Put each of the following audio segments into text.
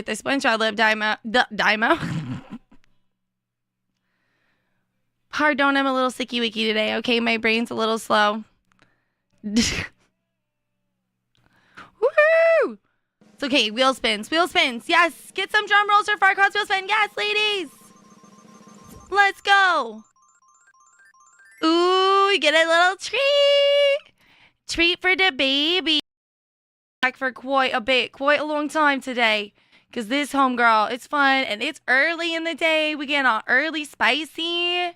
with this bunch. I love Dymo. Pardon, I'm a little sicky wicky today. Okay, my brain's a little slow. Woohoo! It's okay. Wheel spins. Wheel spins. Yes. Get some drum rolls for Farquaad's wheel spin. Yes, ladies. Let's go. Ooh, we get a little treat. Treat for the baby. Back for quite a long time today. Because this homegirl, it's fun and it's early in the day. We get on early spicy.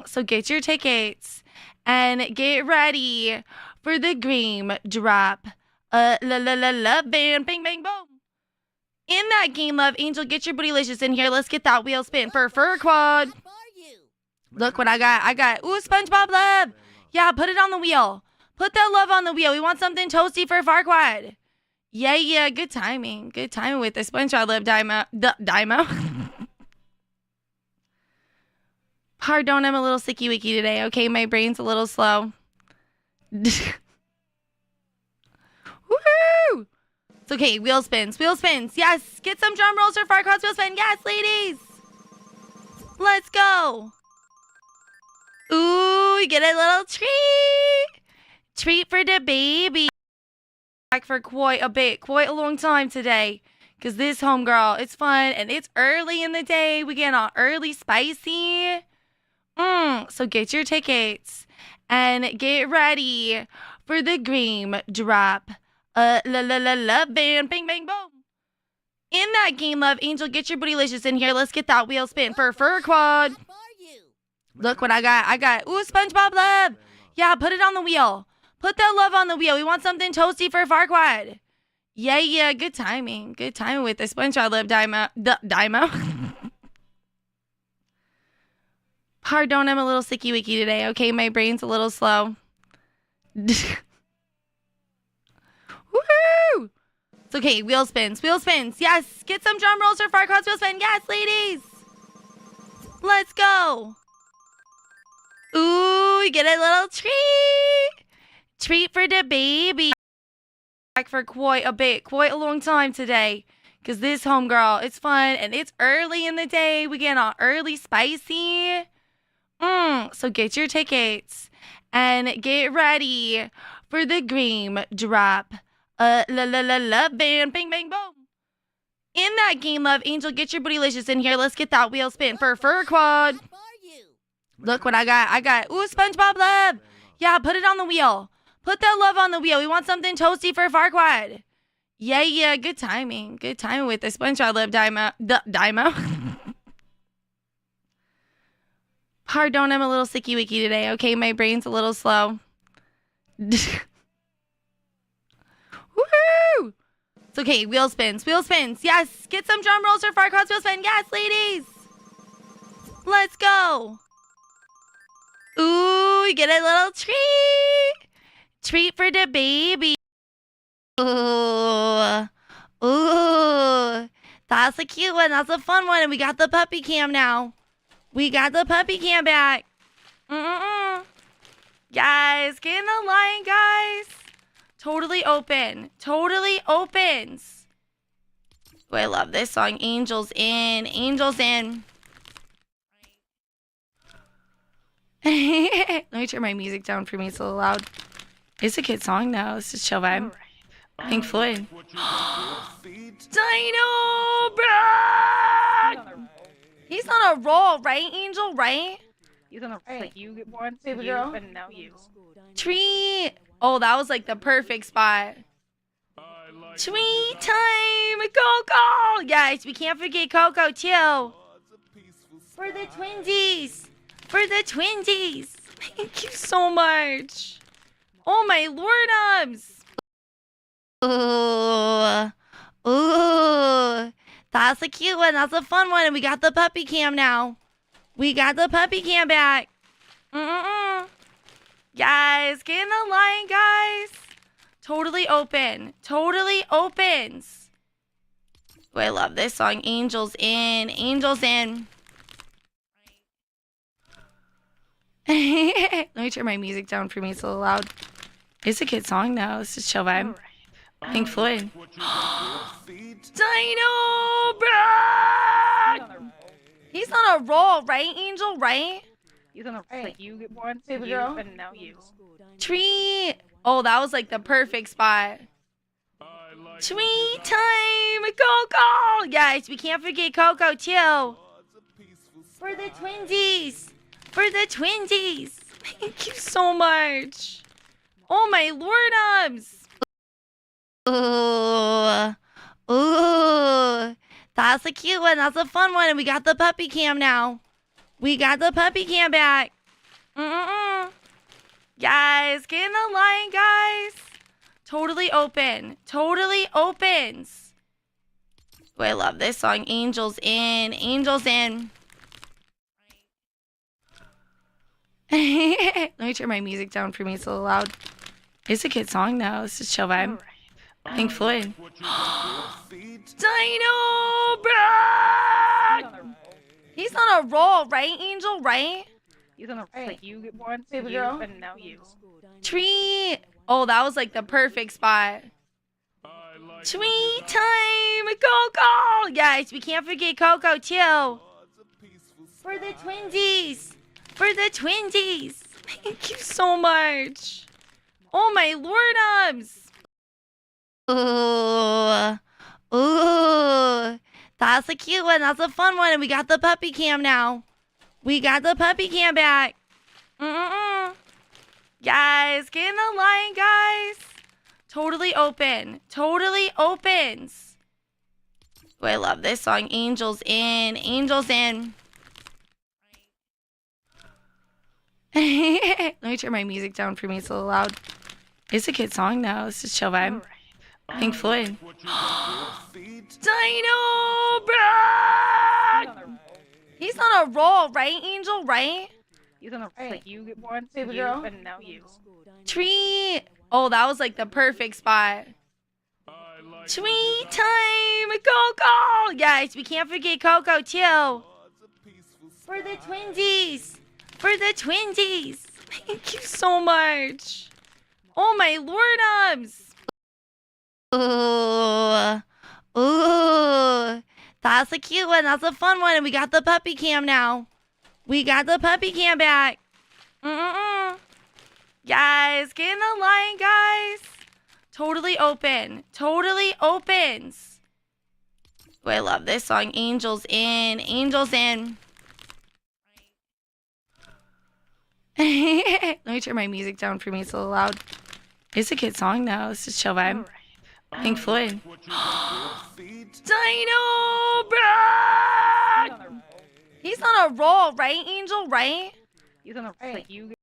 So get your tickets and get ready for the game drop. Love band, bang, bang, boom. In that game, Love Angel, get your bootylicious in here. Let's get that wheel spin for Farquaad. Look what I got. Ooh, SpongeBob love. Yeah, put it on the wheel. Put that love on the wheel. We want something toasty for Farquaad. Yeah. Good timing. Good timing with the SpongeBob love Dymo. Pardon, I'm a little sicky wicky today. Okay, my brain's a little slow. Woohoo! It's okay. Wheel spins. Wheel spins. Yes. Get some drum rolls for Farquaad's wheel spin. Yes, ladies. Let's go. Ooh, we get a little treat. Treat for the baby. Back for quite a long time today. Because this homegirl, it's fun and it's early in the day. We get on early spicy. So get your tickets and get ready for the game drop. Love band, bang, bang, boom. In that game, Love Angel, get your bootylicious in here. Let's get that wheel spin for Farquaad. Look what I got. Ooh, SpongeBob love. Yeah, put it on the wheel. Put that love on the wheel. We want something toasty for Farquaad. Yeah. Good timing. Good timing with the SpongeBob love Dymo. Pardon, I'm a little sicky wicky today. Okay, my brain's a little slow. Woohoo! It's okay. Wheel spins. Wheel spins. Yes. Get some drum rolls for Farquaad's wheel spin. Yes, ladies. Let's go. Ooh, we get a little treat. Treat for the baby. Back for quite a long time today. Because this homegirl, it's fun and it's early in the day. We get on early spicy. So get your tickets and get ready for the game drop. Love band, bang, bang, boom. In that game, Love Angel, get your bootylicious in here. Let's get that wheel spin for Farquaad. Look what I got. Ooh, SpongeBob love. Yeah, put it on the wheel. Put that love on the wheel. We want something toasty for Farquaad. Yeah. Good timing. Good timing with the SpongeBob love Dymo. Pardon, I'm a little sicky wicky today. Okay, my brain's a little slow. Woohoo! It's okay. Wheel spins. Wheel spins. Yes. Get some drum rolls for Farquaad's wheel spin. Yes, ladies. Let's go. Ooh, we get a little treat. Treat for the baby. Ooh. That's a cute one. That's a fun one. And we got the puppy cam now. We got the puppy cam back. Guys, get in the line, guys. Totally open. Totally opens. Oh, I love this song. Angels in. Angels in. Let me turn my music down for me. It's a little loud. It's a good song, though. It's just chill vibe. Pink Floyd. Dino, bro! He's on a roll, right, Angel? Right? He's on a roll. Like you get one, baby you, girl. and now you. Treat. Oh, that was like the perfect spot. Treat time, Coco. Yes, we can't forget Coco too. For the twinsies. For the twinsies. Thank you so much. Oh my lordums. Ooh. That's a cute one. That's a fun one. And we got the puppy cam now. We got the puppy cam back. Guys, get in the line, guys. Totally open. Totally opens. Oh, I love this song. Angels in. Angels in. Let me turn my music down for me. It's a little loud. It's a good song, though. It's just chill vibe. Pink Floyd. Dino, bro. He's on a, He's on a roll, right, Angel? Right? he's on a Right. like you once, Baby you, girl. and now you. Tree. Oh, that was like the perfect spot. Tree time. Coco. Yes, we can't forget Coco too. For the twinsies. For the twinsies. Thank you so much. Oh my lordums. Ooh. Ooh. That's a cute one. That's a fun one. And we got the puppy cam now. We got the puppy cam back. Guys, get in the line, guys. Totally open. Totally opens. Oh, I love this song. Angels in. Angels in. Let me turn my music down for me. It's a little loud. It's a good song, though. It's just chill vibe. Pink Floyd. Dino, bro. He's on a roll, right, Angel? Right? He's on a Right. like you once, Baby you, girl. and now you. Tree. Oh, that was like the perfect spot. Tree time. Coco. Yes, we can't forget Coco too. For the twinsies. For the twinsies. Thank you so much. Oh my lordums. Ooh. Ooh. That's a cute one. That's a fun one. And we got the puppy cam now. We got the puppy cam back. Guys, get in the line, guys. Totally open. Totally opens. Oh, I love this song. Angels in. Angels in. Let me turn my music down for me. It's a little loud. It's a good song, though. It's just chill vibe. Pink Floyd. Dino, bro. He's on a roll, right, Angel? Right? He's on a Right. like you once, Baby you, girl. and now you. Tree. Oh, that was like the perfect spot. Tree time. Coco. Yes, we can't forget Coco too. For the twinsies. For the twinsies. Thank you so much. Oh my lordums. Ooh. Ooh. That's a cute one. That's a fun one. And we got the puppy cam now. We got the puppy cam back. Guys, get in the line, guys. Totally open. Totally opens. Oh, I love this song. Angels in. Angels in. Let me turn my music down for me. It's a little loud. It's a good song, though. It's just chill vibe. Pink Floyd. Dino, bro. He's on a roll, right, Angel? Right? He's on a Right. like you